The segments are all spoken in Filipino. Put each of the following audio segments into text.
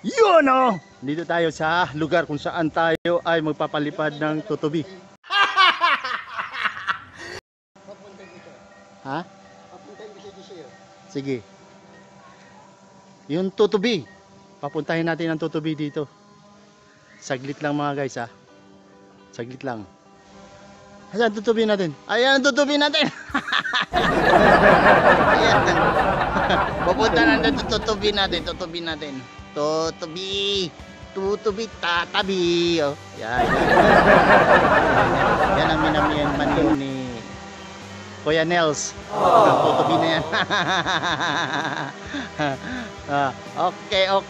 Yun oh! Dito tayo sa lugar kung saan tayo ay magpapalipad ng tutubi. Ha? Sige. Yung tutubi. Papuntahin natin ang tutubi dito. Saglit lang mga guys ha. Saglit lang. Ayan tutubi natin. Ayan tutubi natin. Ayan. Papunta natin tutubi natin. Tutubi natin. Tutubi. Tutubi tatabi. Oh. Yan. Yan ang minamiyan maniw ni Kuya Nels. Tutubi na yan.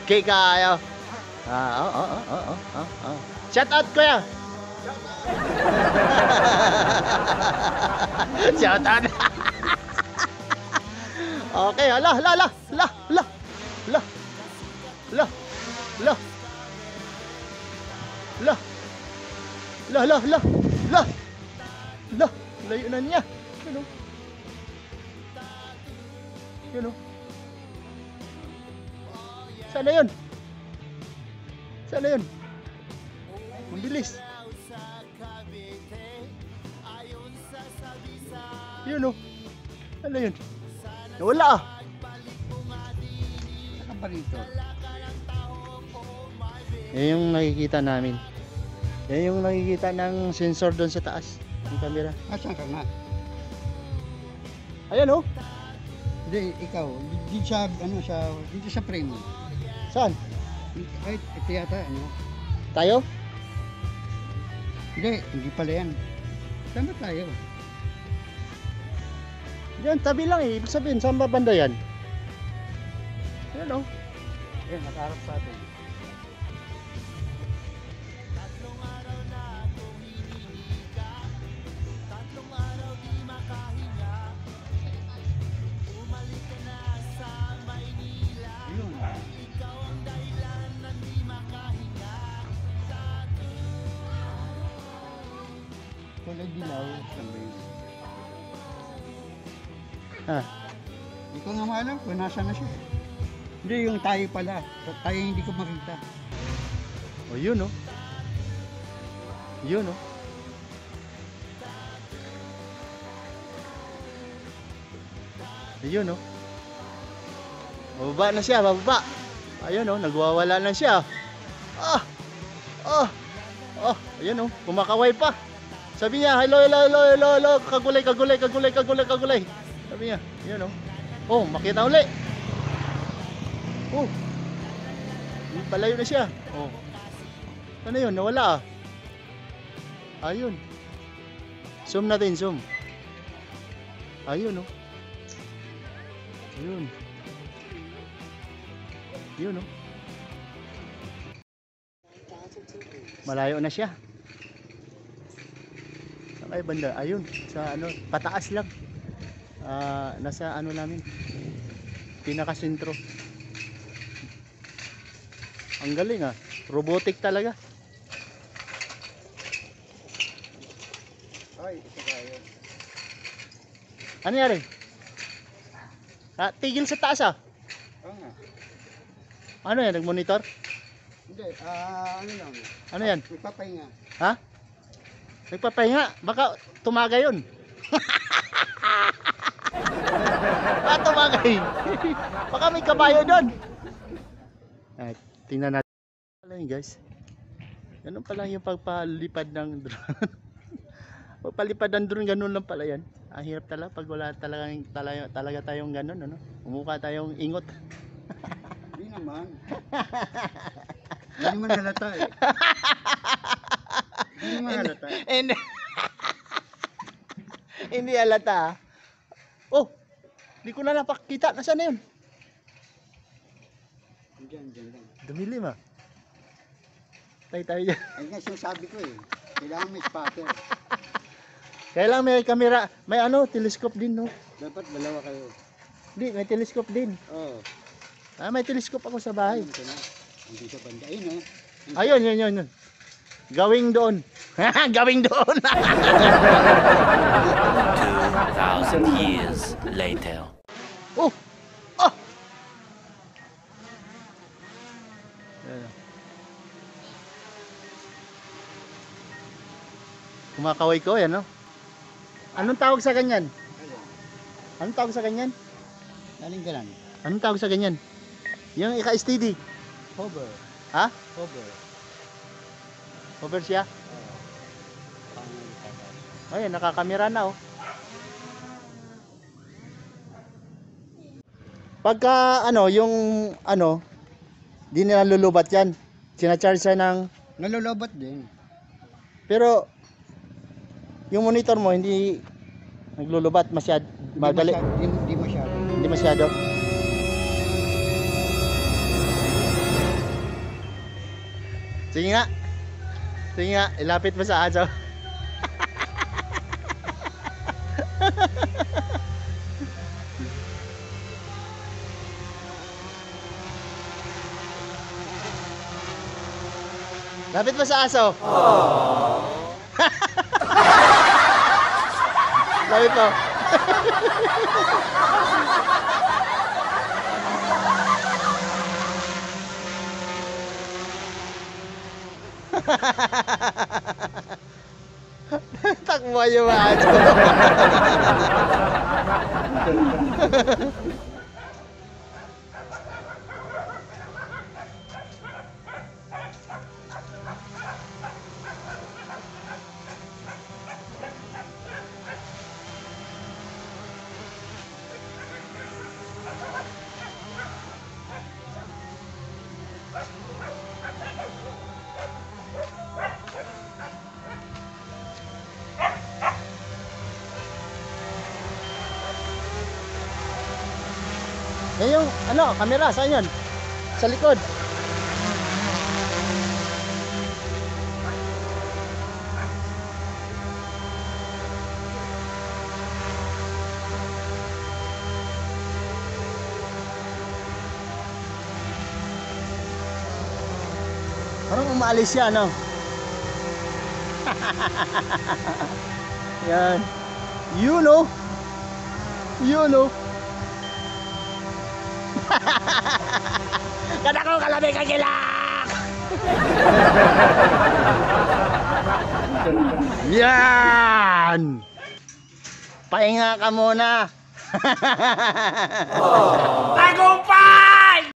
Okay kayo. Shout out Kuya. Shout out. Okay, ala. Layo na niya. Yun o. Sana yun? Sana yun? Mabilis. Yun o. Ano yun? Nawala ah. Saka pa rito. Yan yung nakikita namin. Yan yung nakikita ng sensor doon sa taas. Yung camera. Asan ka nga? Ayan o. Hindi, ikaw. Dito sa, dito sa frame. Saan? Ay, ito yata, ano? Tayo? Hindi pala yan. Saan ba tayo? Yan, tabi lang eh. Ibig sabihin, saan ba banda yan? Ayan o. Ayan, nakaharap sa atin. Kulay dilaw, sabi. Hindi ko nga maalam kung nasa na siya. Hindi, yung tayo pala. Tayo hindi ko makita. O yun o. Yun o. Ayun o. Bababa na siya, bababa. Ayun o, nagwawala na siya. Ayun o, kumakaway pa. Sabi niya, hello. Kagulay. Sabi niya, ayun o. Oh, makita uli. Oh. Palayo na siya. Oh. Ano yun? Nawala ah. Ayun. Zoom natin, zoom. Ayun oh. Ayun. Yun oh. Malayo na siya. Saan kayo banda? Ayun. Sa ano, pataas lang. Nasa ano namin. Pinakasentro. Ang galing ah. Robotic talaga. Ay, ito tayo. Ano nangyari? Tigil sa taas ah. Oo nga. Ano yan? Nag-monitor? Hindi, ano lang. Ano yan? Nagpapahinga. Ha? Nagpapahinga? Baka tumaga yun. Baka tumagay. Baka may kabayo doon. Tingnan natin. Pala yun guys. Ganun pala yung pagpalipad ng drone. Pagpalipad ng drone, ganun lang pala yan. Ang hirap talaga pag wala talaga tayong ganun. Ano? Umukha tayong ingot. Hindi naman. Hindi naman halata eh. Hindi naman halata. Hindi halata. Oh, di ko na napakita. Nasaan na yun? Diyan lang. Dumilim ah. Tayo dyan. Ay nga sinasabi ko eh. Kailangan may spotter. Kailangan may camera. May ano, telescope din no? Dapat dalawa kayo. Hindi, may telescope din. Oo. May telescope ako sa bahay. Ito na. Hindi sa banda. Ayun oh. Ayun, yun. Gawing doon. Gawing doon. 2,000 years later. Oh! Ayan. Kumakaway ko, yan, no? Anong tawag sa ganyan? Anong tawag sa ganyan? Galing ka lang. Anong tawag sa ganyan? Yung ika-steady. Hover. Ha? Hover. Over siya? Ayun, nakakamera na, oh. Pagka, yung, di nila lulubat yan. Sinacharge siya ng, Nalulobot din. pero, yung monitor mo, hindi naglulubat masyad, madali. Hindi masyado. Hindi masyado. Sige nga. Sige nga, ilapit mo sa aso. Lapit mo sa aso. Lapit mo. Takbo yung mga aso. Eh yung kamera, saan yun? Sa likod. Parang umaalis siya, no? Yan. You know. Kada ko kalabi ka kilak! Yan! Pahinga ka muna! I go